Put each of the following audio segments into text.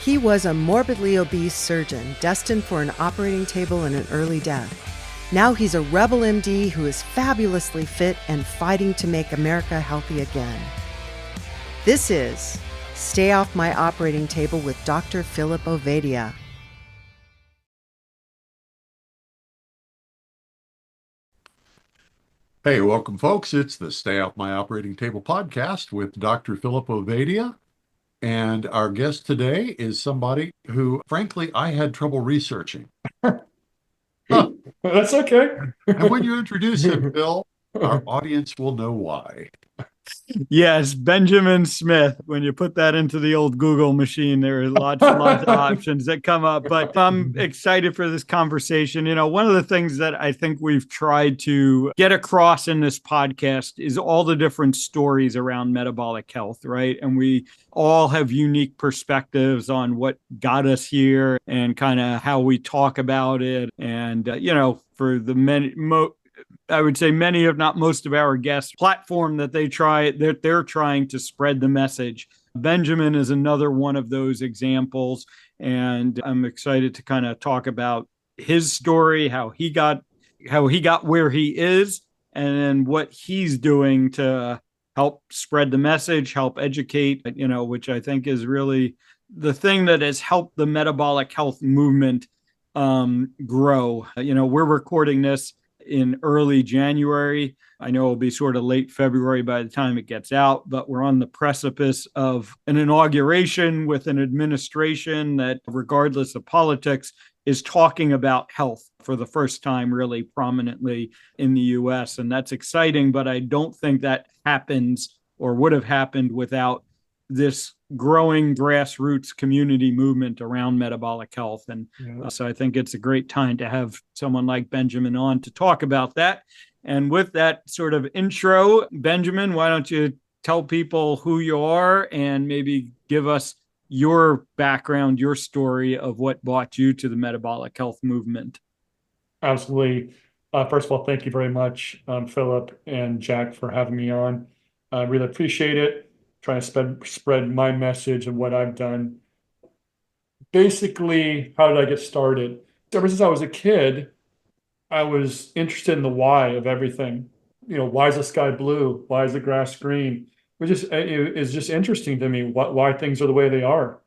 He was a morbidly obese surgeon destined for an operating table and an early death. Now he's a rebel MD who is fabulously fit and fighting to make America healthy again. This is Stay Off My Operating Table with Dr. Philip Ovadia. Hey, welcome, folks. It's the Stay Off My Operating Table podcast with Dr. Philip Ovadia. And our guest today is somebody who, frankly, I had trouble researching. Huh. That's okay. And when you introduce him, Phil, our audience will know why. Yes, Benjamin Smith. When you put that into the old Google machine, there are lots and lots of options that come up. But I'm excited for this conversation. You know, one of the things that I think we've tried to get across in this podcast is all the different stories around metabolic health, right? And we all have unique perspectives on what got us here and kind of how we talk about it. And, for the I would say many, if not most of our guests platform that they're trying to spread the message. Benjamin is another one of those examples. And I'm excited to kind of talk about his story, how he got where he is, and then what he's doing to help spread the message, help educate, which I think is really the thing that has helped the metabolic health movement grow. We're recording this in early January. I know it'll be sort of late February by the time it gets out, but we're on the precipice of an inauguration with an administration that, regardless of politics, is talking about health for the first time really prominently in the US. And that's exciting, but I don't think that happens or would have happened without this growing grassroots community movement around metabolic health. And so I think it's a great time to have someone like Benjamin on to talk about that. And with that sort of intro, Benjamin, why don't you tell people who you are and maybe give us your background, your story of what brought you to the metabolic health movement? Absolutely. First of all, thank you very much, Philip and Jack, for having me on. I really appreciate it. Trying to spread my message and what I've done. Basically, how did I get started? Ever since I was a kid, I was interested in the why of everything. Why is the sky blue? Why is the grass green? It's just interesting to me why things are the way they are.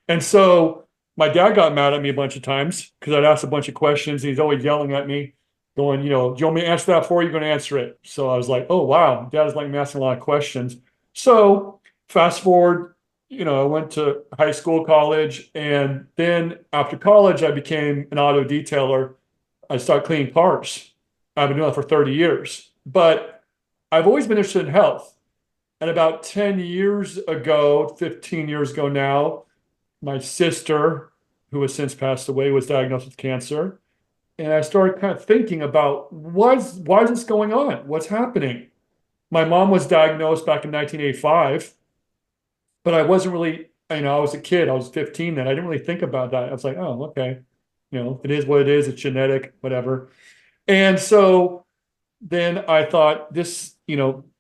And so my dad got mad at me a bunch of times because I'd ask a bunch of questions. And he's always yelling at me, going, do you want me to answer that for you? You're going to answer it. So I was like, oh, wow, Dad is letting me asking a lot of questions. So fast forward, I went to high school, college, and then after college, I became an auto detailer. I started cleaning cars. I've been doing that for 30 years, but I've always been interested in health. And about 10 years ago, 15 years ago now, my sister, who has since passed away, was diagnosed with cancer. And I started kind of thinking about why is this going on? What's happening? My mom was diagnosed back in 1985, but I wasn't really, I was a kid, I was 15 then. I didn't really think about that. I was like, oh, okay. It is what it is. It's genetic, whatever. And so then I thought this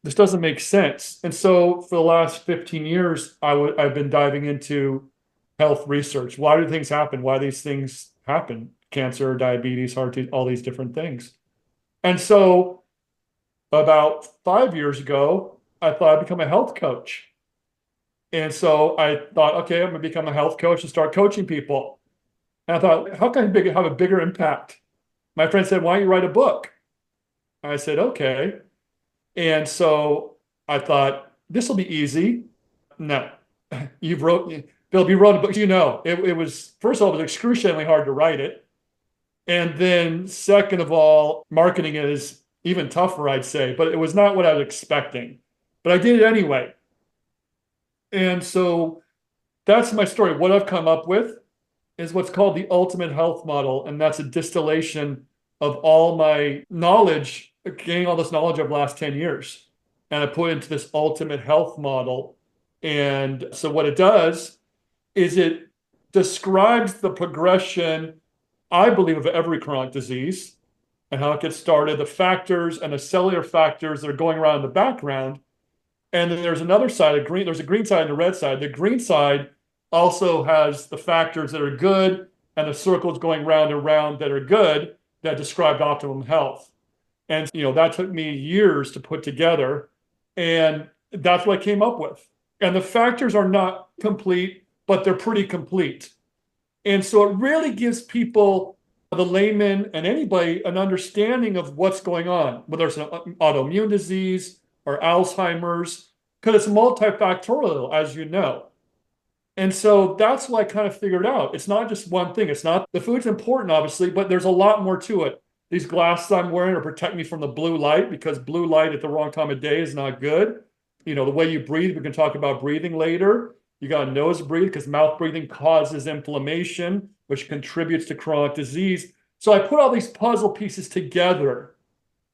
doesn't make sense. And so for the last 15 years, I've been diving into health research. Why do things happen? Why these things happen? Cancer, diabetes, heart disease, all these different things. And so about 5 years ago, I thought I'd become a health coach. And so I thought, okay, I'm going to become a health coach and start coaching people. And I thought, how can I have a bigger impact? My friend said, why don't you write a book? I said, okay. And so I thought, this will be easy. No, Bill, you wrote a book. It was, first of all, it was excruciatingly hard to write it. And then second of all, marketing it is even tougher, I'd say, but it was not what I was expecting. But I did it anyway. And so that's my story. What I've come up with is what's called the ultimate health model. And that's a distillation of all my knowledge, gaining all this knowledge over the last 10 years. And I put it into this ultimate health model. And so what it does is it describes the progression, I believe, of every chronic disease and how it gets started, the factors and the cellular factors that are going around in the background. And then there's another side, there's a green side and a red side. The green side also has the factors that are good and the circles going round and round that are good that describe optimum health. And, that took me years to put together. And that's what I came up with. And the factors are not complete, but they're pretty complete. And so it really gives people, the layman and anybody, an understanding of what's going on, whether it's an autoimmune disease or Alzheimer's, because it's multifactorial, as you know. And so that's what I kind of figured out. It's not just one thing. It's not, the food's important, obviously, but there's a lot more to it. These glasses I'm wearing are protect me from the blue light, because blue light at the wrong time of day is not good. The way you breathe, we can talk about breathing later. You got to nose breathe, because mouth breathing causes inflammation, which contributes to chronic disease. So I put all these puzzle pieces together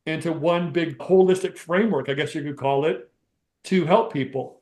into one big holistic framework, I guess you could call it, to help people.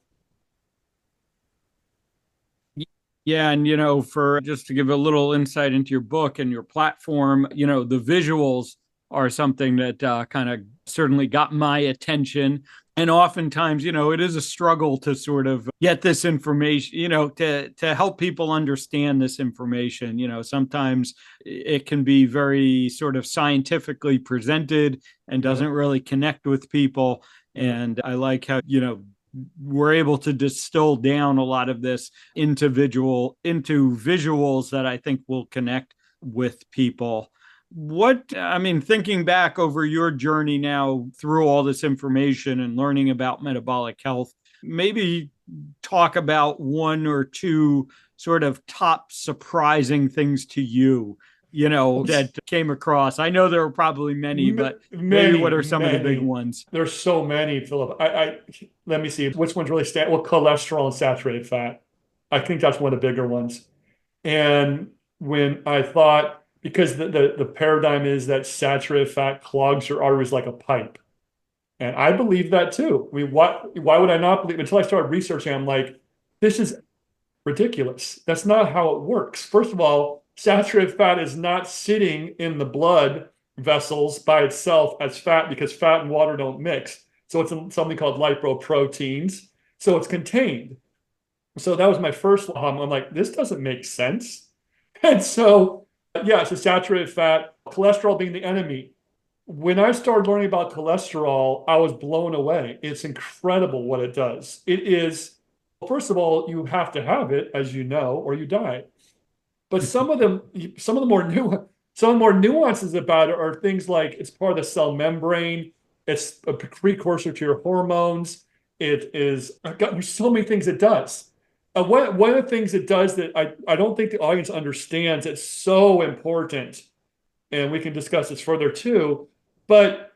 Yeah. And, for just to give a little insight into your book and your platform, the visuals are something that kind of certainly got my attention. And oftentimes, it is a struggle to sort of get this information, to help people understand this information. Sometimes it can be very sort of scientifically presented and doesn't really connect with people. And I like how, we're able to distill down a lot of this into visuals that I think will connect with people. Thinking back over your journey now through all this information and learning about metabolic health, maybe talk about one or two sort of top surprising things to you, that came across. I know there were probably many, but maybe what are some of the big ones? There's so many, Philip. Let me see which ones really stand. Well, cholesterol and saturated fat. I think that's one of the bigger ones. And when I thought, because the paradigm is that saturated fat clogs your arteries like a pipe. And I believe that too. I mean, why would I not believe? Until I started researching, I'm like, this is ridiculous. That's not how it works. First of all, saturated fat is not sitting in the blood vessels by itself as fat, because fat and water don't mix. So it's in something called lipoproteins. So it's contained. So that was my first. I'm like, this doesn't make sense. And so, yeah, so saturated fat, cholesterol being the enemy. When I started learning about cholesterol, I was blown away. It's incredible what it does. It is, first of all, you have to have it, as you know, or you die. But some of the more nuances about it are things like it's part of the cell membrane. It's a precursor to your hormones. There's so many things it does. One of the things it does that I don't think the audience understands, it's so important, and we can discuss this further too, but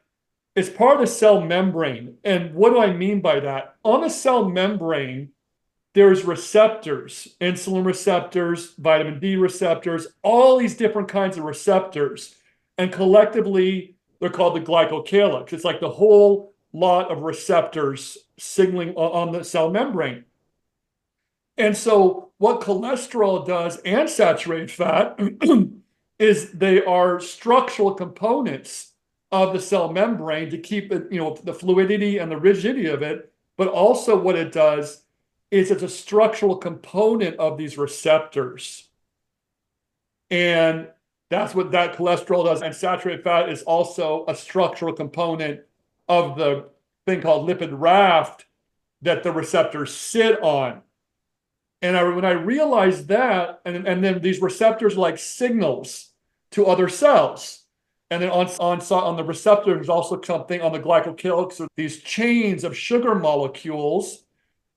it's part of the cell membrane. And what do I mean by that? On the cell membrane, there's receptors, insulin receptors, vitamin D receptors, all these different kinds of receptors. And collectively, they're called the glycocalyx. It's like the whole lot of receptors signaling on the cell membrane. And so what cholesterol does, and saturated fat, is they are structural components of the cell membrane to keep it, the fluidity and the rigidity of it. But also what it does is it's a structural component of these receptors. And that's what that cholesterol does. And saturated fat is also a structural component of the thing called lipid raft that the receptors sit on. And when I realized that, and then these receptors are like signals to other cells. And then on the receptor, there's also something on the glycocalyx, so these chains of sugar molecules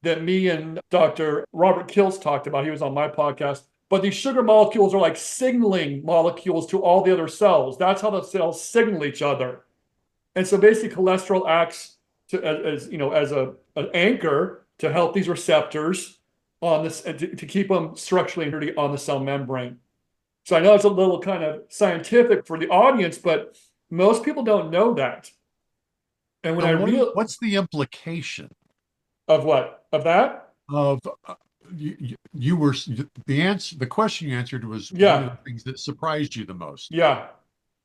that me and Dr. Robert Kills talked about. He was on my podcast. But these sugar molecules are like signaling molecules to all the other cells. That's how the cells signal each other. And so basically cholesterol acts as an anchor to help these receptors on this, and to keep them structurally on the cell membrane. So I know it's a little kind of scientific for the audience, but most people don't know that. And what's the implication of what? Of that? Of you were the question you answered was one of the things that surprised you the most. Yeah.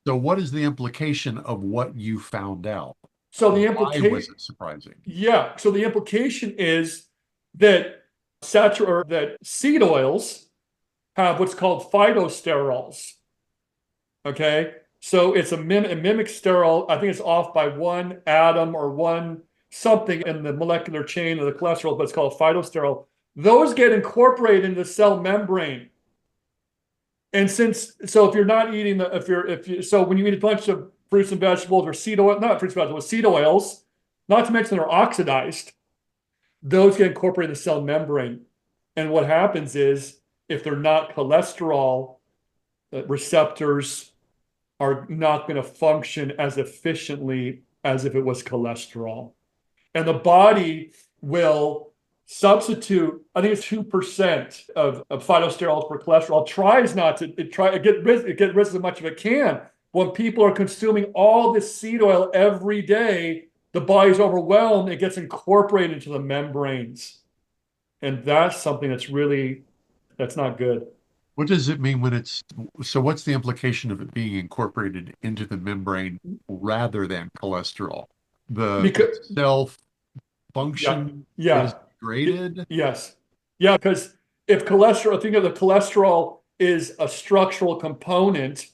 So what is the implication of what you found out? So the implication, why was it surprising? Yeah. So the implication is that that seed oils have what's called phytosterols. Okay, so it's a mimic sterol. I think it's off by one atom or one something in the molecular chain of the cholesterol, but it's called phytosterol. Those get incorporated into the cell membrane. And so if you're not eating so when you eat a bunch of fruits and vegetables or seed oil, not fruits and vegetables, seed oils, not to mention they're oxidized, those get incorporated in the cell membrane. And what happens is if they're not cholesterol, receptors are not going to function as efficiently as if it was cholesterol. And the body will substitute, I think it's 2% of phytosterols for cholesterol, tries not to get rid of as much as it can. When people are consuming all this seed oil every day, the body's overwhelmed, it gets incorporated into the membranes. And that's something that's not good. What does it mean so what's the implication of it being incorporated into the membrane rather than cholesterol? The cell function is degraded? Yes. Yeah, because think of the cholesterol is a structural component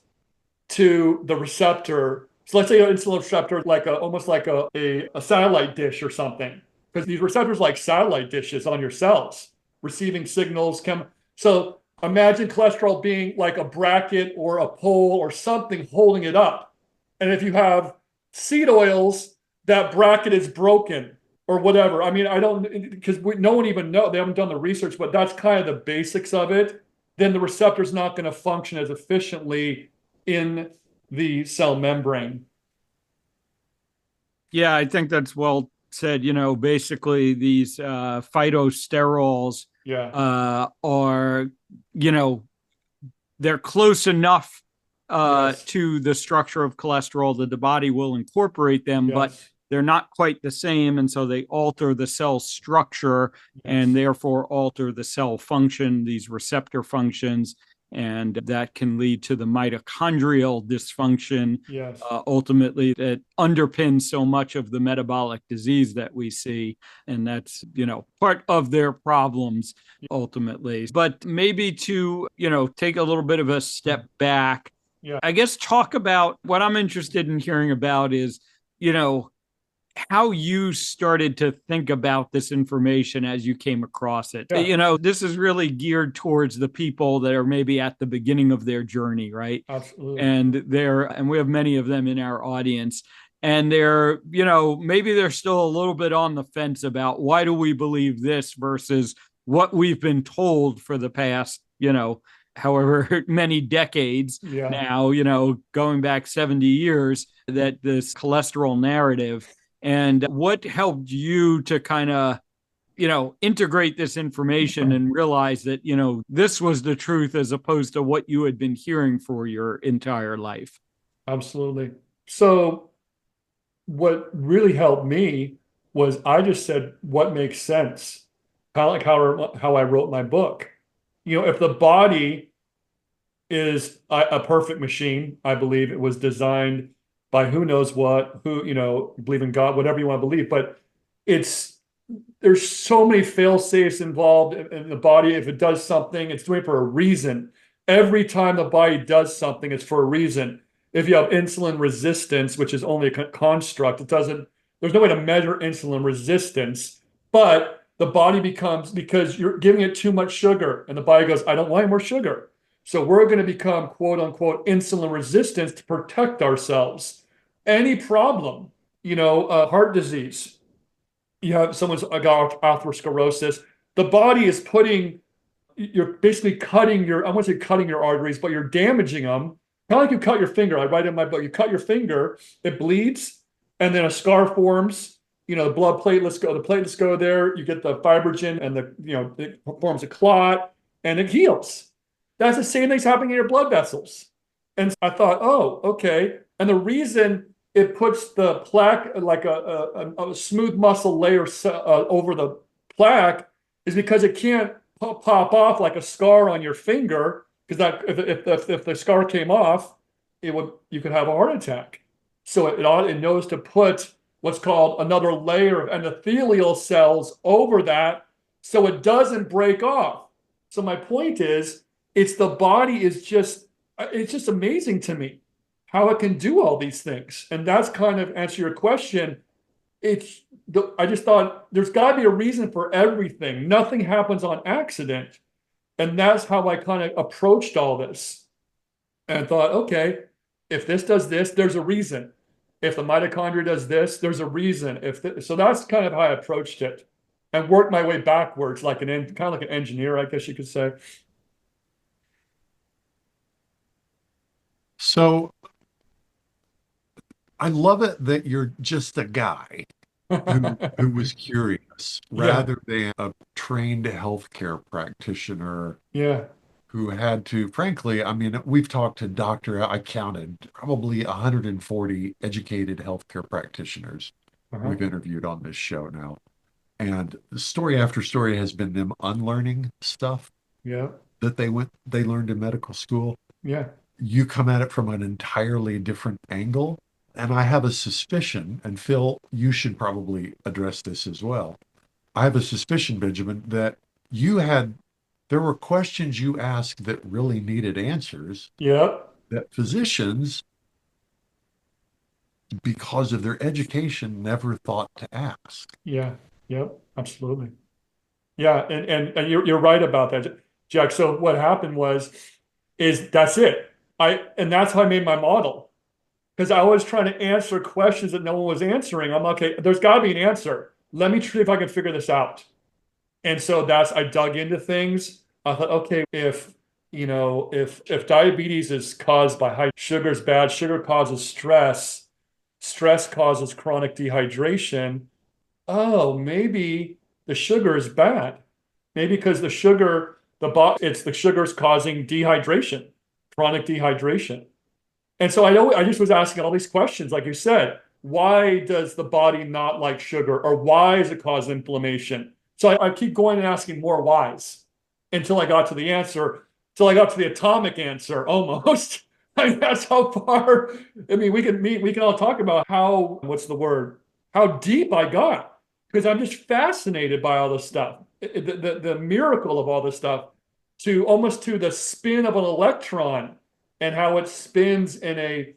to the receptor. So let's say an insulin receptor, almost like a satellite dish or something, because these receptors like satellite dishes on your cells, receiving signals. So imagine cholesterol being like a bracket or a pole or something holding it up. And if you have seed oils, that bracket is broken or whatever. I mean, because no one even knows, they haven't done the research, but that's kind of the basics of it. Then the receptor's not going to function as efficiently in the cell membrane. Yeah, I think that's well said. Basically these phytosterols are, they're close enough to the structure of cholesterol that the body will incorporate them, but they're not quite the same. And so they alter the cell structure and therefore alter the cell function, these receptor functions. And that can lead to the mitochondrial dysfunction, ultimately, that underpins so much of the metabolic disease that we see. And that's, part of their problems, ultimately. But maybe to, take a little bit of a step back, I guess talk about what I'm interested in hearing about is, how you started to think about this information as you came across it. This is really geared towards the people that are maybe at the beginning of their journey, right? Absolutely. And we have many of them in our audience. And they're, maybe they're still a little bit on the fence about why do we believe this versus what we've been told for the past, however many decades now, going back 70 years, that this cholesterol narrative. And what helped you to kind of, integrate this information and realize that, this was the truth as opposed to what you had been hearing for your entire life? Absolutely. So what really helped me was I just said, what makes sense? Kind of like how I wrote my book. If the body is a perfect machine, I believe it was designed by who knows what, believe in God, whatever you want to believe. But there's so many fail safes involved in the body. If it does something, it's doing it for a reason. Every time the body does something, it's for a reason. If you have insulin resistance, which is only a construct, there's no way to measure insulin resistance, but the body because you're giving it too much sugar and the body goes, I don't want any more sugar. So we're going to become, quote unquote, insulin resistant to protect ourselves. Any problem, heart disease, you have someone's got atherosclerosis, the body is you're basically cutting I won't say cutting your arteries, but you're damaging them. Kind of like you cut your finger. I write in my book, you cut your finger, it bleeds, and then a scar forms, the platelets go there, you get the fibrogen and it forms a clot and it heals. That's the same thing's happening in your blood vessels. And I thought, oh, okay. And the reason it puts the plaque like a smooth muscle layer over the plaque is because it can't pop off like a scar on your finger, because that if the scar came off, you could have a heart attack. So it knows to put what's called another layer of endothelial cells over that, so it doesn't break off. So my point is, it's the body is just, it's just amazing to me how it can do all these things. And that's kind of answer your question. I just thought there's got to be a reason for everything. Nothing happens on accident. And that's how I kind of approached all this. And thought, okay, if this does this, there's a reason. If the mitochondria does this, there's a reason. So that's kind of how I approached it, and worked my way backwards, like kind of like an engineer, I guess you could say. So I love it that you're just a guy who was curious rather than a trained healthcare practitioner Yeah. who had to, frankly, I mean, we've talked to I counted probably 140 educated healthcare practitioners we've interviewed on this show now. And story after story has been them unlearning stuff Yeah. that they learned in medical school. Yeah. You come at it from an entirely different angle. And I have a suspicion, and Phil, you should probably address this as well. I have a suspicion, Benjamin, that there were questions you asked that really needed answers Yeah. that physicians, because of their education, never thought to ask. Yeah. Yep. Absolutely. Yeah. And you're right about that, Jack. So what happened is that's it. And that's how I made my model. Because I was trying to answer questions that no one was answering. I'm okay, there's got to be an answer. Let me see if I can figure this out. And so I dug into things. I thought, okay, if diabetes is caused by high sugar is bad, sugar causes stress, stress causes chronic dehydration. Oh, maybe the sugar is bad. Maybe because it's the sugar's causing dehydration, chronic dehydration. And so I just was asking all these questions, like you said, why does the body not like sugar, or why does it cause inflammation? So I keep going and asking more whys until I got to the answer, till I got to the atomic answer almost. I mean, that's how far. I mean, we can all talk about how deep I got, because I'm just fascinated by all this stuff, the miracle of all this stuff, almost to the spin of an electron, and how it spins in a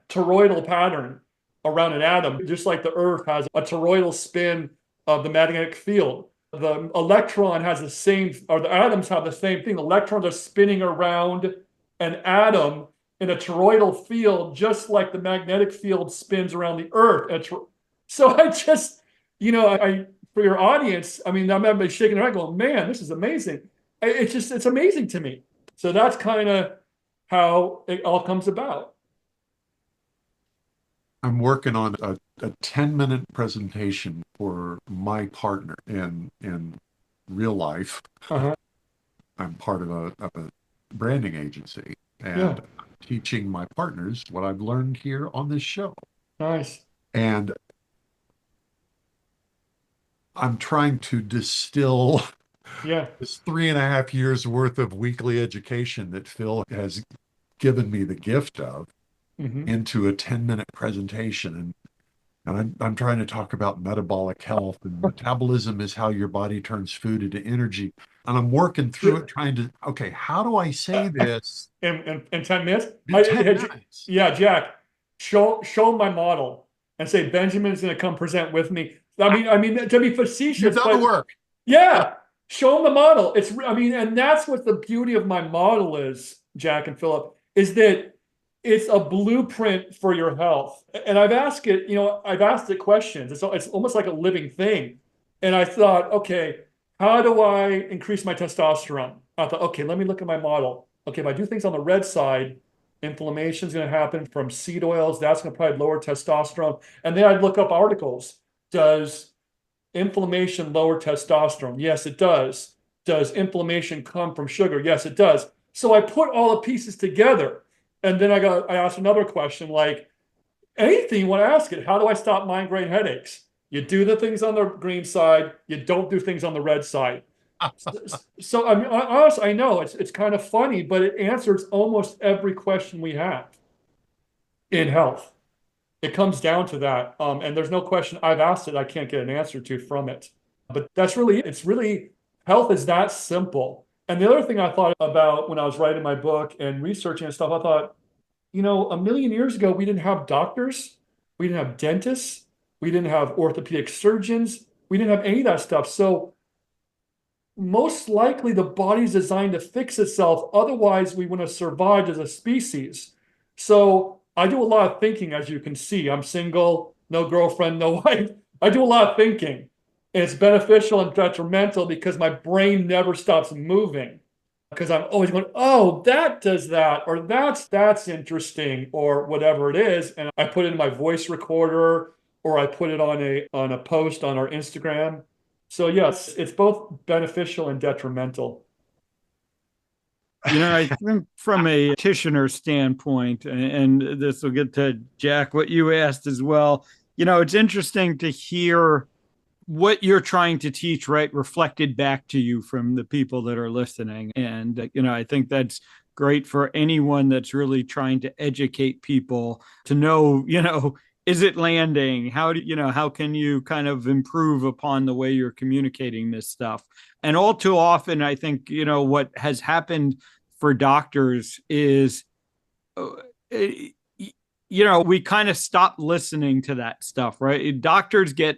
toroidal pattern around an atom, just like the Earth has a toroidal spin of the magnetic field. The electron has the same, or the atoms have the same thing. Electrons are spinning around an atom in a toroidal field, just like the magnetic field spins around the Earth. So I just, for your audience, I mean, I'm shaking their head going, man, this is amazing. It's amazing to me. So that's kind of how it all comes about. I'm working on a 10-minute presentation for my partner in real life. Uh-huh. I'm part of a branding agency, and Yeah. I'm teaching my partners what I've learned here on this show. Nice. And I'm trying to distill this 3.5 years worth of weekly education that Phil has given me the gift of into a 10-minute presentation. And I'm trying to talk about metabolic health, and metabolism is how your body turns food into energy. And I'm working through it, trying to, okay, how do I say this in 10 minutes? in 10 minutes? Yeah, Jack, show my model and say Benjamin's going to come present with me. I mean, to be facetious, You've done the work. Yeah, show them the model. And that's what the beauty of my model is, Jack and Philip, is that it's a blueprint for your health. And I've asked it questions. It's almost like a living thing. And I thought, okay, how do I increase my testosterone? I thought, okay, let me look at my model. Okay, if I do things on the red side, inflammation is going to happen from seed oils. That's going to probably lower testosterone. And then I'd look up articles. Does inflammation lower testosterone? Yes, it does. Does inflammation come from sugar? Yes, it does. So I put all the pieces together. And then I asked another question, like, anything you want to ask it. How do I stop migraine headaches? You do the things on the green side. You don't do things on the red side. So I mean, honestly, I know it's kind of funny, but it answers almost every question we have in health. It comes down to that. And there's no question I've asked it I can't get an answer to from it. But it's really, health is that simple. And the other thing I thought about when I was writing my book and researching and stuff, I thought, a million years ago, we didn't have doctors, we didn't have dentists, we didn't have orthopedic surgeons, we didn't have any of that stuff. So most likely the body's designed to fix itself. Otherwise, we wouldn't have survived as a species. So I do a lot of thinking, as you can see. I'm single, no girlfriend, no wife. I do a lot of thinking. And it's beneficial and detrimental because my brain never stops moving. Because I'm always going, oh, that does that, or that's interesting, or whatever it is. And I put it in my voice recorder, or I put it on a post on our Instagram. So yes, it's both beneficial and detrimental. I think from a practitioner standpoint, and this will get to Jack, what you asked as well, it's interesting to hear what you're trying to teach, right, reflected back to you from the people that are listening. And, I think that's great for anyone that's really trying to educate people to know, is it landing? How can you kind of improve upon the way you're communicating this stuff? And all too often, I think, what has happened for doctors is, we kind of stop listening to that stuff, right? Doctors get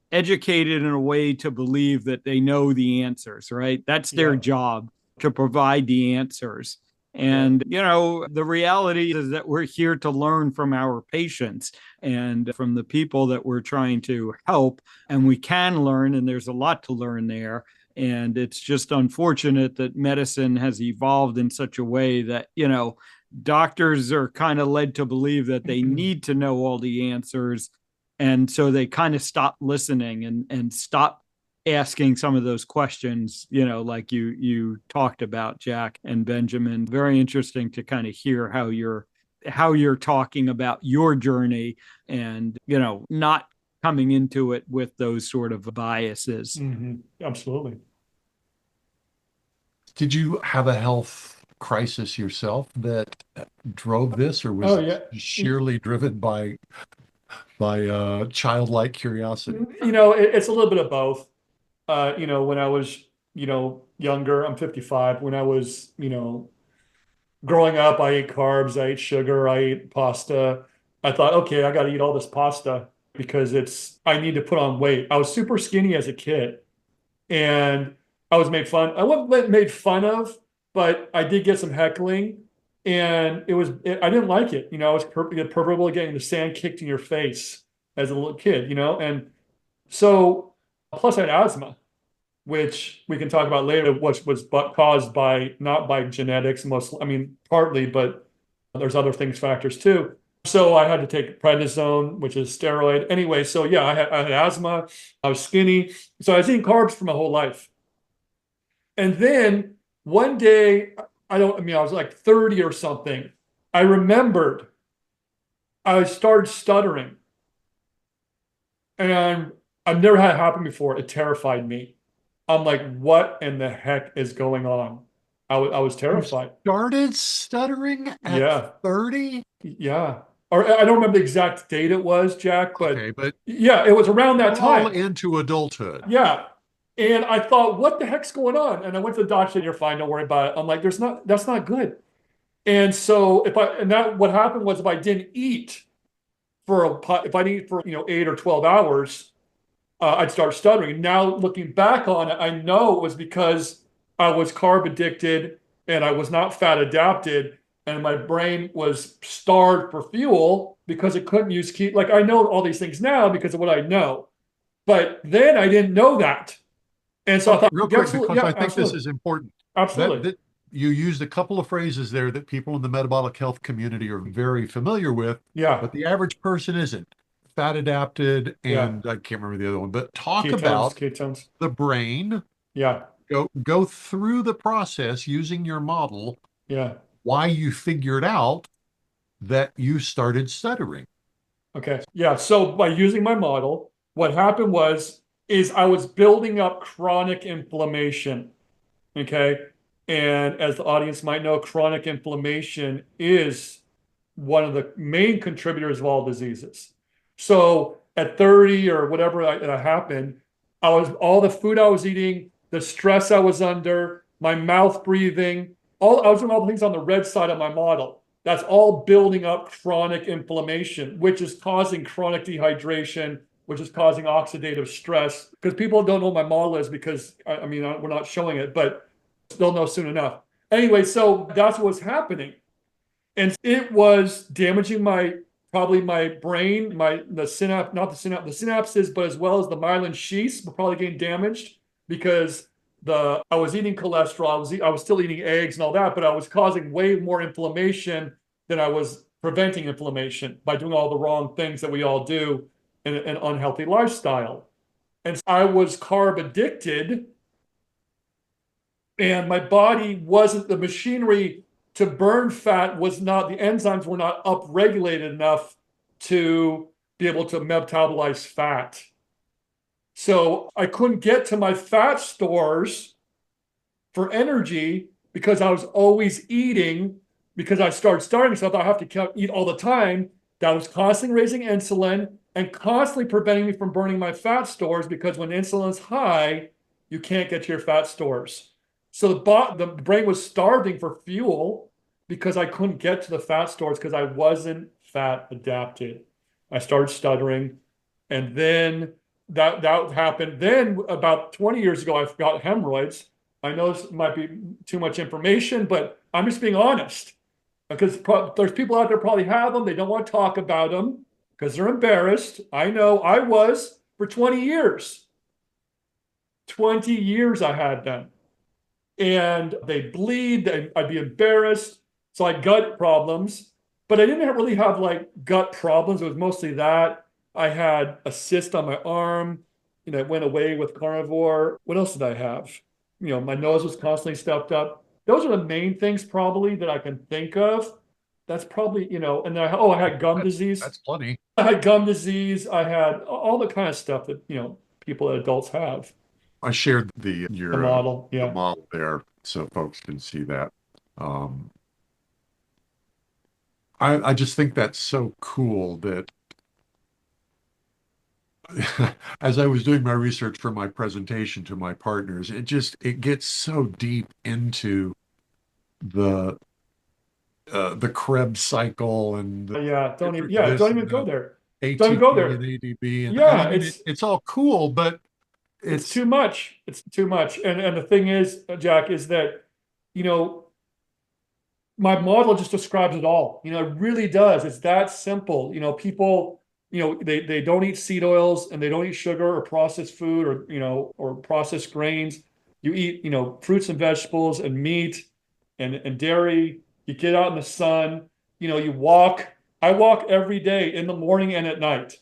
educated in a way to believe that they know the answers, right? That's their job, to provide the answers. And, the reality is that we're here to learn from our patients and from the people that we're trying to help. And we can learn, and there's a lot to learn there. And it's just unfortunate that medicine has evolved in such a way that, doctors are kind of led to believe that they need to know all the answers. And so they kind of stop listening and stop asking some of those questions, like you talked about, Jack and Benjamin. Very interesting to kind of hear how you're talking about your journey and, not coming into it with those sort of biases. Mm-hmm. Absolutely. Did you have a health crisis yourself that drove this, or was it sheerly driven by childlike curiosity? It's a little bit of both. When I was, younger, I'm 55. When I was, growing up, I ate carbs, I ate sugar, I ate pasta. I thought, okay, I got to eat all this pasta because I need to put on weight. I was super skinny as a kid and I was made fun. I wasn't made fun of, but I did get some heckling and I didn't like it. I was purposefully getting the sand kicked in your face as a little kid, and so plus I had asthma, which we can talk about later, which was caused not by genetics, partly, but there's other factors too. So I had to take prednisone, which is steroid. Anyway, so yeah, I had asthma, I was skinny. So I was eating carbs for my whole life. And then one day, I was like 30 or something. I remembered I started stuttering. And I've never had it happen before. It terrified me. I'm like, what in the heck is going on? I was terrified. You started stuttering at 30? Yeah. Or I don't remember the exact date it was, Jack, but, okay, but yeah, it was around that time. Into adulthood. Yeah. And I thought, what the heck's going on? And I went to the doctor, you're fine, don't worry about it. I'm like, that's not good. And so what happened was if I didn't eat if I didn't eat for 8 or 12 hours, I'd start stuttering. Now looking back on it, I know it was because I was carb addicted and I was not fat adapted, and my brain was starved for fuel because it couldn't use ketones. Like I know all these things now because of what I know, but then I didn't know that, and so I thought, real quick, because I think this is important. Absolutely. You used a couple of phrases there that people in the metabolic health community are very familiar with. Yeah. But the average person isn't. Fat adapted, and I can't remember the other one, but talk about ketones. The brain. Yeah. Go through the process using your model. Yeah. Why you figured out that you started stuttering. Okay. Yeah. So by using my model, what happened is I was building up chronic inflammation. Okay. And as the audience might know, chronic inflammation is one of the main contributors of all diseases. So at 30 or whatever that happened, all the food I was eating, the stress I was under, my mouth breathing, I was doing all the things on the red side of my model. That's all building up chronic inflammation, which is causing chronic dehydration, which is causing oxidative stress. Because people don't know what my model is because, we're not showing it, but they'll know soon enough. Anyway, so that's what was happening. And it was damaging probably my brain, the synapses, but as well as the myelin sheaths were probably getting damaged because I was eating cholesterol, I was still eating eggs and all that, but I was causing way more inflammation than I was preventing inflammation by doing all the wrong things that we all do in an unhealthy lifestyle. And I was carb addicted, and my body wasn't, the machinery to burn fat was not, the enzymes were not upregulated enough to be able to metabolize fat. So I couldn't get to my fat stores for energy because I was always eating, because I started starving, so I thought I have to eat all the time. That was constantly raising insulin and constantly preventing me from burning my fat stores, because when insulin is high, you can't get to your fat stores. So the brain was starving for fuel because I couldn't get to the fat stores because I wasn't fat adapted. I started stuttering, and then that happened. Then about 20 years ago, I got hemorrhoids. I know this might be too much information, but I'm just being honest, because there's people out there probably have them. They don't want to talk about them because they're embarrassed. I know I was for 20 years. 20 years I had them. And they bleed, I'd be embarrassed. So I had gut problems, but I didn't really have like gut problems. It was mostly that. I had a cyst on my arm, it went away with carnivore. What else did I have? My nose was constantly stuffed up. Those are the main things probably that I can think of. That's probably, and then I had gum disease. That's plenty. I had gum disease. I had all the kind of stuff that, people, adults have. I shared the model, the model there so folks can see that. I just think that's so cool that as I was doing my research for my presentation to my partners, it gets so deep into the Krebs cycle and don't even go there. ATP don't even go there. and ADB, and Yeah, it's all cool, but it's too much. It's too much. And the thing is, Jack, is that my model just describes it all. It really does. It's that simple. People, they don't eat seed oils, and they don't eat sugar or processed food, or processed grains. You eat, fruits and vegetables and meat and dairy. You get out in the sun, you walk. I walk every day in the morning and at night,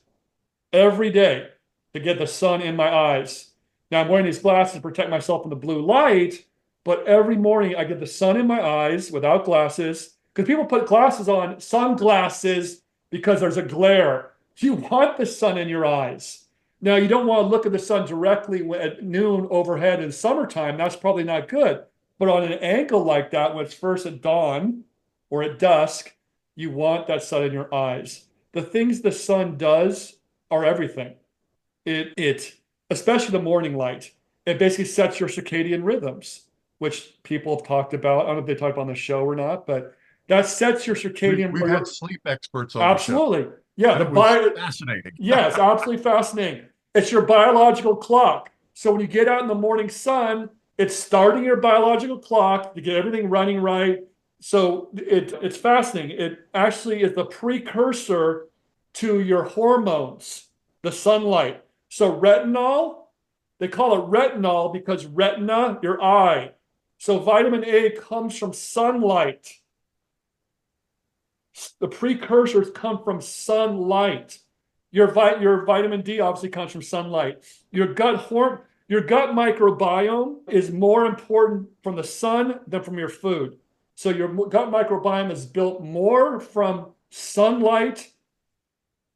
every day, to get the sun in my eyes. Now I'm wearing these glasses to protect myself from the blue light, but every morning I get the sun in my eyes without glasses, because people put glasses on, sunglasses, because there's a glare. You want the sun in your eyes. Now, you don't want to look at the sun directly at noon overhead in summertime. That's probably not good. But on an angle like that, when it's first at dawn or at dusk, you want that sun in your eyes. The things the sun does are everything. It especially the morning light, it basically sets your circadian rhythms, which people have talked about. I don't know if they talk about on the show or not, but that sets your circadian. We've had sleep experts on absolutely. The show. Yeah, it was fascinating. Yes, absolutely fascinating. It's your biological clock. So when you get out in the morning sun, it's starting your biological clock to get everything running right. So it's fascinating. It actually is the precursor to your hormones, the sunlight. So retinol, they call it retinol because retina, your eye. So vitamin A comes from sunlight. The precursors come from sunlight. Your vitamin D obviously comes from sunlight. Your gut microbiome is more important from the sun than from your food. So your gut microbiome is built more from sunlight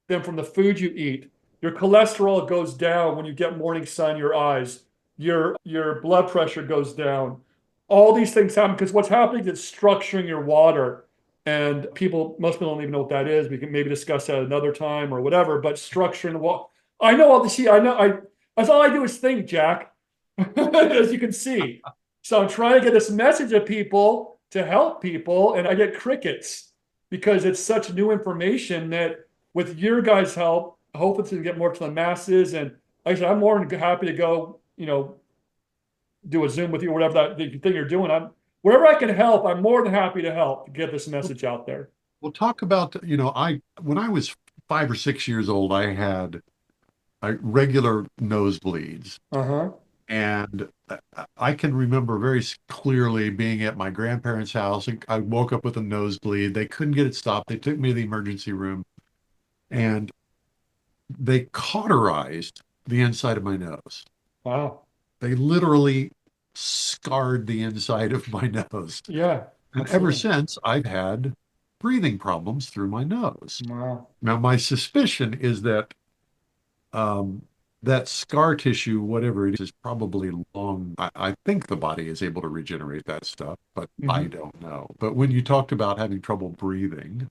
than from the food you eat. Your cholesterol goes down when you get morning sun in your eyes. Your blood pressure goes down. All these things happen because what's happening is it's structuring your water. And most people don't even know what that is. We can maybe discuss that another time or whatever, but structuring the water. I know all the, I That's all I do is think, Jack, as you can see. So I'm trying to get this message to people to help people, and I get crickets because it's such new information that with your guys' help, hopefully to get more to the masses. And like I said, I'm more than happy to go, do a Zoom with you or whatever that the thing you're doing. Wherever I can help, I'm more than happy to help to get this message out there. We'll talk about, when I was 5 or 6 years old, I had regular nosebleeds. Uh-huh. And I can remember very clearly being at my grandparents' house. And I woke up with a nosebleed. They couldn't get it stopped. They took me to the emergency room and they cauterized the inside of my nose. Wow. They literally scarred the inside of my nose. Yeah. And absolutely. ever since, I've had breathing problems through my nose. Wow. Now, my suspicion is that that scar tissue, whatever it is probably long. I think the body is able to regenerate that stuff, but I don't know. But when you talked about having trouble breathing,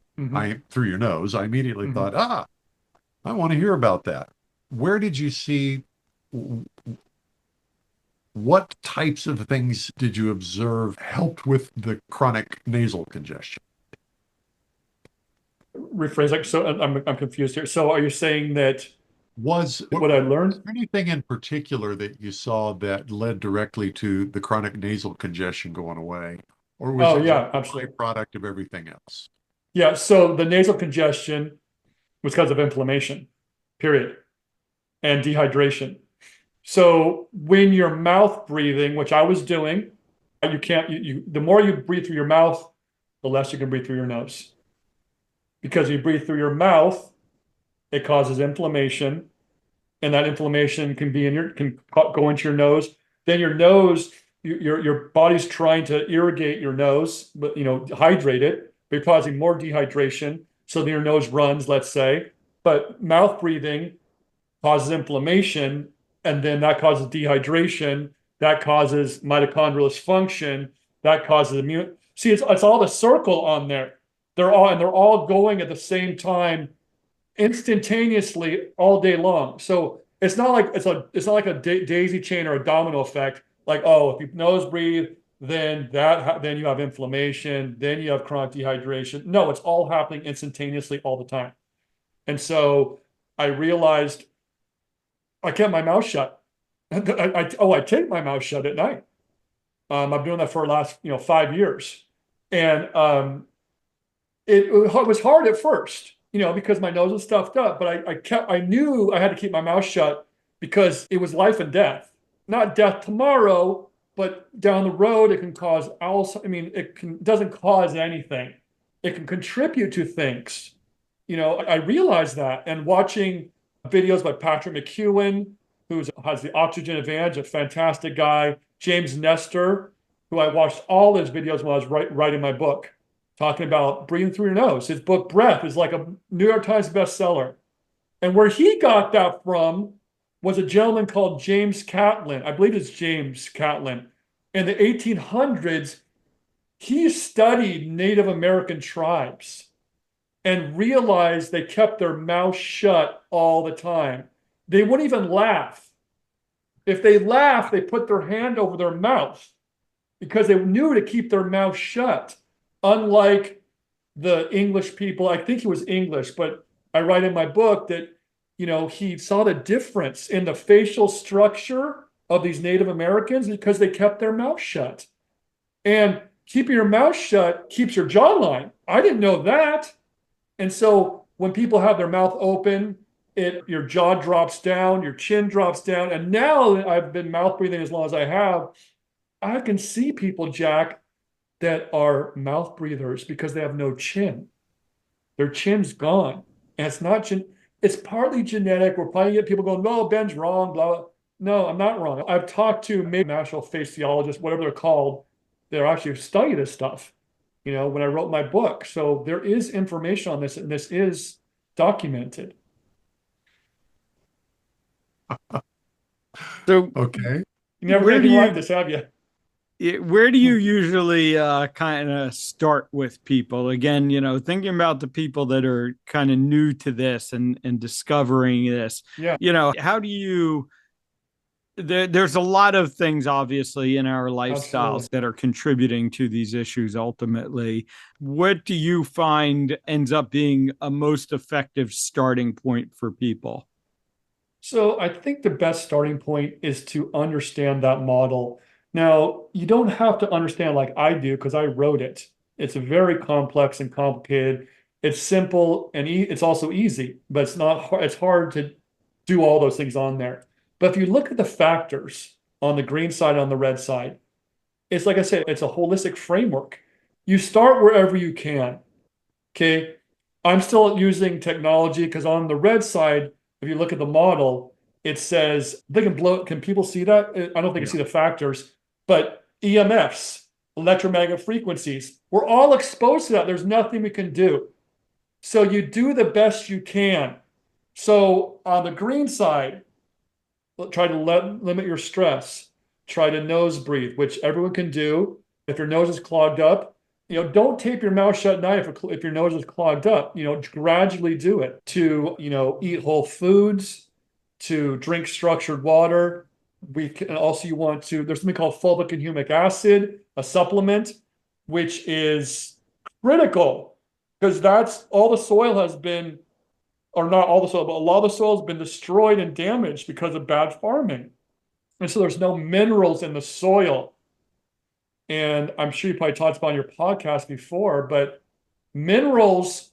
through your nose, I immediately thought, I want to hear about that. Where did you see, what types of things did you observe helped with the chronic nasal congestion? Rephrase, like, so I'm confused here. So are you saying that Was what I learned? anything in particular that you saw that led directly to the chronic nasal congestion going away? Or was it yeah, a absolutely. product of everything else? Yeah, so the nasal congestion was because of inflammation, period, and dehydration. So when you're mouth breathing, which I was doing, the more you breathe through your mouth, the less you can breathe through your nose. Because you breathe through your mouth, it causes inflammation, and that inflammation can go into your nose. Then your nose, your body's trying to irrigate your nose, but hydrate it, but you're causing more dehydration. So then your nose runs, let's say. But mouth breathing causes inflammation, and then that causes dehydration. That causes mitochondrial dysfunction. That causes immune. See, it's all the circle on there. They're all going at the same time, instantaneously all day long. So it's not like a daisy chain or a domino effect. Like, oh, if you nose breathe, then you have inflammation, then you have chronic dehydration. No, it's all happening instantaneously all the time. And so I realized I kept my mouth shut. I take my mouth shut at night. I'm doing that for the last 5 years, and it was hard at first, because my nose was stuffed up. But I knew I had to keep my mouth shut because it was life and death. Not death tomorrow, but down the road it can cause Alzheimer's. I mean, doesn't cause anything. It can contribute to things. I realized that, and watching videos by Patrick McEwen, who has the Oxygen Advantage, a fantastic guy. James Nestor, who I watched all his videos when I was writing my book, talking about breathing through your nose. His book, Breath, is like a New York Times bestseller. And where he got that from was a gentleman called James Catlin. I believe it's James Catlin. In the 1800s, he studied Native American tribes and realized they kept their mouth shut all the time. They wouldn't even laugh. If they laughed, they put their hand over their mouth because they knew to keep their mouth shut. Unlike the English people, I think he was English, but I write in my book that, he saw the difference in the facial structure of these Native Americans because they kept their mouth shut. And keeping your mouth shut keeps your jawline. I didn't know that. And so when people have their mouth open, your jaw drops down, your chin drops down. And now that I've been mouth breathing as long as I can see people, Jack, that are mouth breathers because they have no chin. Their chin's gone. And it's partly genetic. We're probably get people going, no, Ben's wrong, blah, blah. No, I'm not wrong. I've talked to maybe national faciologists, whatever they're called, that actually study this stuff, when I wrote my book. So there is information on this, and this is documented. So, Okay. You never heard anything like this, have you? Where do you usually kind of start with people? Again, thinking about the people that are kind of new to this and discovering this. Yeah. How do you There's a lot of things, obviously, in our lifestyles Absolutely. that are contributing to these issues ultimately. What do you find ends up being a most effective starting point for people? So I think the best starting point is to understand that model. Now, you don't have to understand like I do because I wrote it. It's very complex and complicated. It's simple and it's also easy, but it's not hard. It's hard to do all those things on there. But if you look at the factors on the green side, on the red side, it's like I said, it's a holistic framework. You start wherever you can. Okay. I'm still using technology because on the red side, if you look at the model, it says they can blow. Can people see that? I don't think you Yeah. see the factors, but EMFs, electromagnetic frequencies, we're all exposed to that. There's nothing we can do. So you do the best you can. So on the green side, try to limit your stress. Try to nose breathe, which everyone can do. If your nose is clogged up, don't tape your mouth shut at night if your nose is clogged up. Gradually do it. To, eat whole foods, to drink structured water. We can also, you want to, there's something called fulvic and humic acid, a supplement, which is critical because that's all the soil has been, or not all the soil, but a lot of the soil has been destroyed and damaged because of bad farming. And so there's no minerals in the soil. And I'm sure you probably talked about on your podcast before, but minerals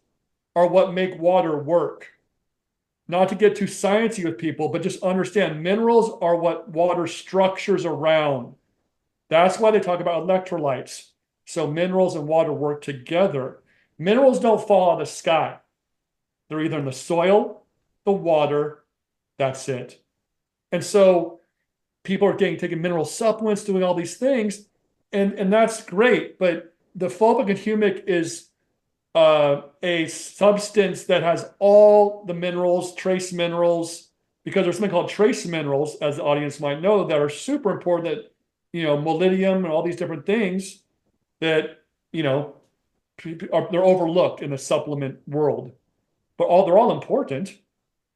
are what make water work. Not to get too sciencey with people, but just understand minerals are what water structures around. That's why they talk about electrolytes. So minerals and water work together. Minerals don't fall out of the sky. They're either in the soil, the water, that's it. And so people are taking mineral supplements, doing all these things, and that's great. But the fulvic and humic is a substance that has all the minerals, trace minerals, because there's something called trace minerals, as the audience might know, that are super important. That molybdenum and all these different things that they're overlooked in the supplement world, but they're all important.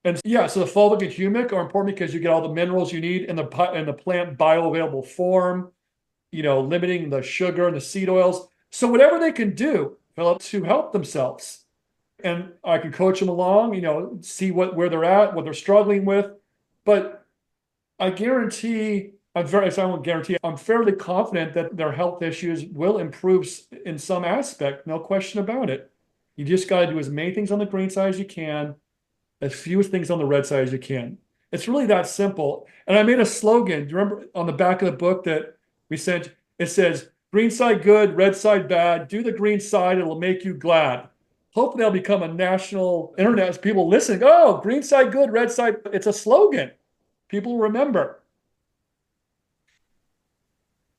And yeah, so the fulvic and humic are important because you get all the minerals you need in the plant bioavailable form, limiting the sugar and the seed oils. So whatever they can do, Philip, to help themselves. And I can coach them along, see where they're at, what they're struggling with. But I guarantee, I won't guarantee, I'm fairly confident that their health issues will improve in some aspect, no question about it. You just got to do as many things on the green side as you can, as few things on the red side as you can. It's really that simple. And I made a slogan. Do you remember on the back of the book that we sent? It says, green side good, red side bad. Do the green side, it'll make you glad. Hopefully that'll become a national internet. People listening, oh, green side good, red side. It's a slogan. People remember.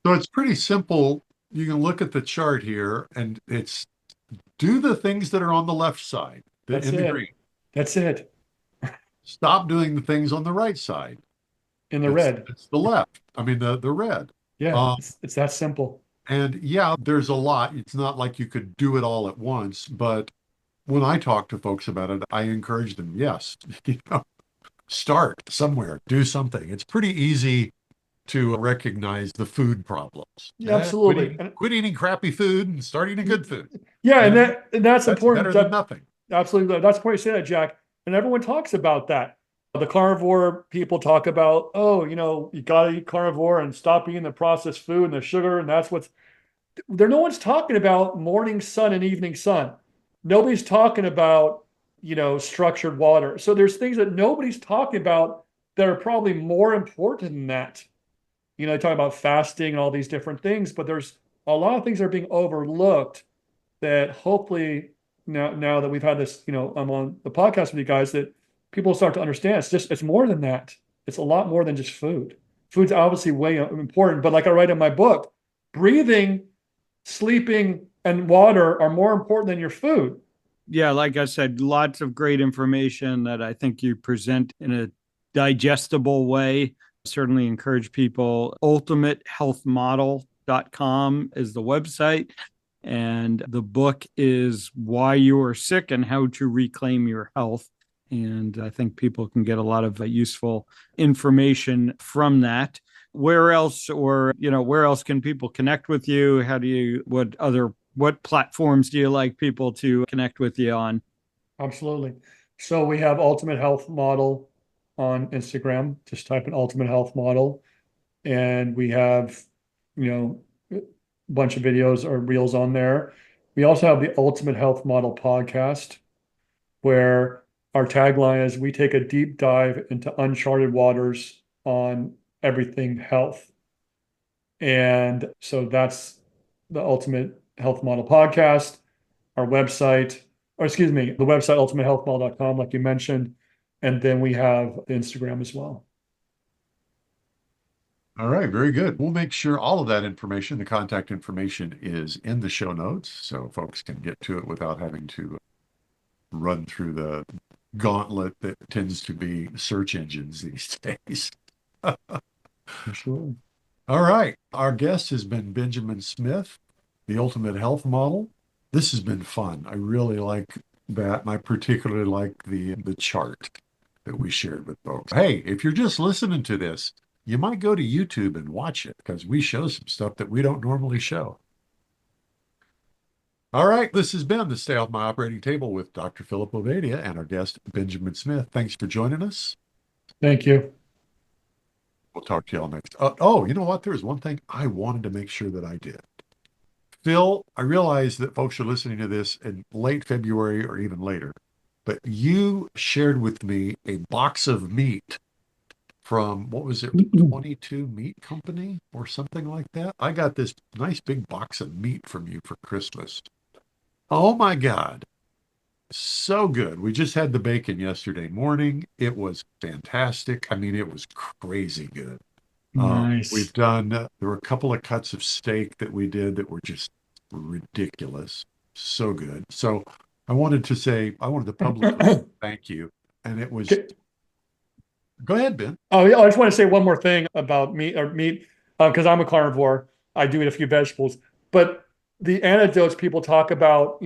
So it's pretty simple. You can look at the chart here and it's do the things that are on the left side, That's in the it. green. That's it. Stop doing the things on the right side. In the red. It's the left. I mean, the red. Yeah, it's that simple. And yeah, there's a lot. It's not like you could do it all at once, but when I talk to folks about it, I encourage them, yes, start somewhere, do something. It's pretty easy to recognize the food problems. Yeah, absolutely. Quit eating crappy food and start eating good food. Yeah, and that's important. Better than nothing. Absolutely. That's important you say that, Jack. And everyone talks about that. The carnivore people talk about, oh, you got to eat carnivore and stop eating the processed food and the sugar. And that's no one's talking about morning sun and evening sun. Nobody's talking about, structured water. So there's things that nobody's talking about that are probably more important than that. They talk about fasting and all these different things, but there's a lot of things that are being overlooked that hopefully now that we've had this, I'm on the podcast with you guys, that people start to understand. It's more than that. It's a lot more than just food. Food's obviously way important, but like I write in my book, breathing, sleeping, and water are more important than your food. Yeah, like I said, lots of great information that I think you present in a digestible way. Certainly encourage people. ultimatehealthmodel.com is the website. And the book is Why You Are Sick and How to Reclaim Your Health. And I think people can get a lot of useful information from that. Where else, where else can people connect with you? What platforms do you like people to connect with you on? Absolutely. So we have Ultimate Health Model on Instagram. Just type in Ultimate Health Model. And we have, a bunch of videos or reels on there. We also have the Ultimate Health Model podcast, where our tagline is we take a deep dive into uncharted waters on everything health. And so that's the Ultimate Health Model podcast, our website, or excuse me, the website ultimatehealthmodel.com, like you mentioned. And then we have Instagram as well. All right, very good. We'll make sure all of that information, the contact information, is in the show notes so folks can get to it without having to run through the gauntlet that tends to be search engines these days. Sure. All right. Our guest has been Benjamin Smith, the Ultimate Health Model. This has been fun. I really like that. And I particularly like the chart that we shared with folks. Hey, if you're just listening to this, you might go to YouTube and watch it because we show some stuff that we don't normally show. All right. This has been the Stay Off My Operating Table with Dr. Philip Ovadia and our guest, Benjamin Smith. Thanks for joining us. Thank you. We'll talk to y'all next. Oh, you know what? There was one thing I wanted to make sure that I did. Phil, I realize that folks are listening to this in late February or even later, but you shared with me a box of meat from, what was it, 22 Meat Company or something like that? I got this nice big box of meat from you for Christmas. Oh my God. So good. We just had the bacon yesterday morning. It was fantastic. I mean, it was crazy good. Nice. We've done, there were a couple of cuts of steak that we did that were just ridiculous. So good. So I wanted to publicly thank you. And it was, go ahead, Ben. Oh, yeah, I just want to say one more thing about meat, because I'm a carnivore. I do eat a few vegetables, but the anecdotes people talk about,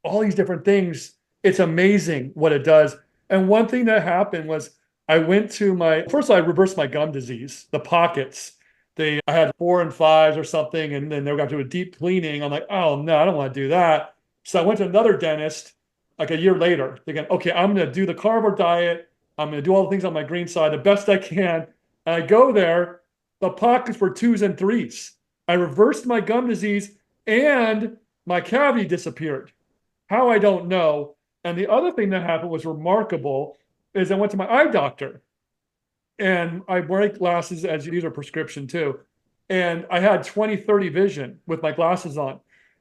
all these different things, it's amazing what it does. And one thing that happened was I went to first I reversed my gum disease, the pockets. I had 4 and 5s or something, and then they got to a deep cleaning. I'm like, oh no, I don't want to do that. So I went to another dentist like a year later, thinking, okay, I'm going to do the carnivore diet. I'm going to do all the things on my green side the best I can. And I go there, the pockets were 2s and 3s. I reversed my gum disease and my cavity disappeared. How, I don't know. And the other thing that happened was remarkable is I went to my eye doctor, and I wear glasses, as these are prescription too. And I had 20/30 vision with my glasses on.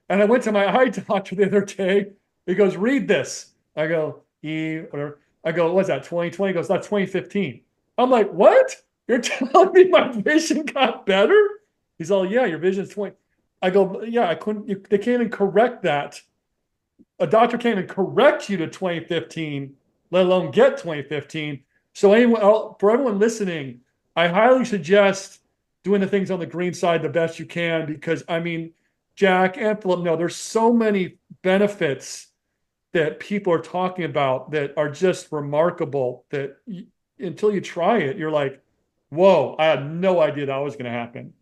And I went to my eye doctor the other day. He goes, read this. I go, whatever. I go, what's that, 2020? He goes, that's 2015. I'm like, what? You're telling me my vision got better? He's all, yeah, your vision's 20. I go, yeah, they can't even correct that. A doctor can't even correct you to 2015, let alone get 2015. So for everyone listening, I highly suggest doing the things on the green side the best you can, because I mean, Jack and Philip know there's so many benefits that people are talking about that are just remarkable that until you try it, you're like, whoa, I had no idea that was going to happen.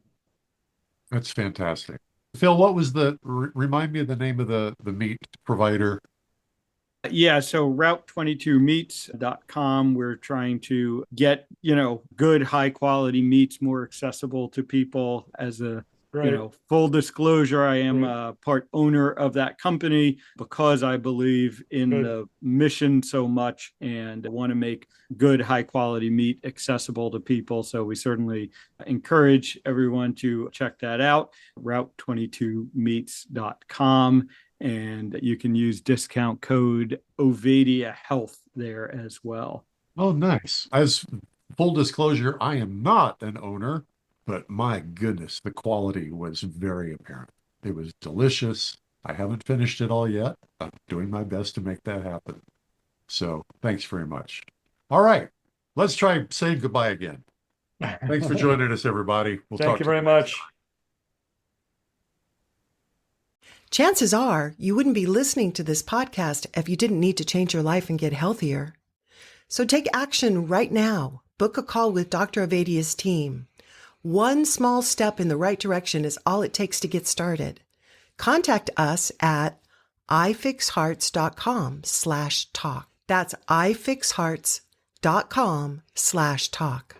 That's fantastic. Phil, what was remind me of the name of the meat provider? Yeah, so route22meats.com. We're trying to get, good high quality meats more accessible to people. As a full disclosure, I am a part owner of that company because I believe in the mission so much and want to make good high quality meat accessible to people. So we certainly encourage everyone to check that out, route22meats.com. And you can use discount code Ovadia Health there as well. Oh, nice. As full disclosure, I am not an owner, but my goodness, the quality was very apparent. It was delicious. I haven't finished it all yet. I'm doing my best to make that happen. So thanks very much. All right, let's try saying goodbye again. Thanks for joining us, everybody. We'll talk to you. Thank you very much. Chances are you wouldn't be listening to this podcast if you didn't need to change your life and get healthier. So take action right now. Book a call with Dr. Avadia's team. One small step in the right direction is all it takes to get started. Contact us at ifixhearts.com/talk. That's ifixhearts.com/talk.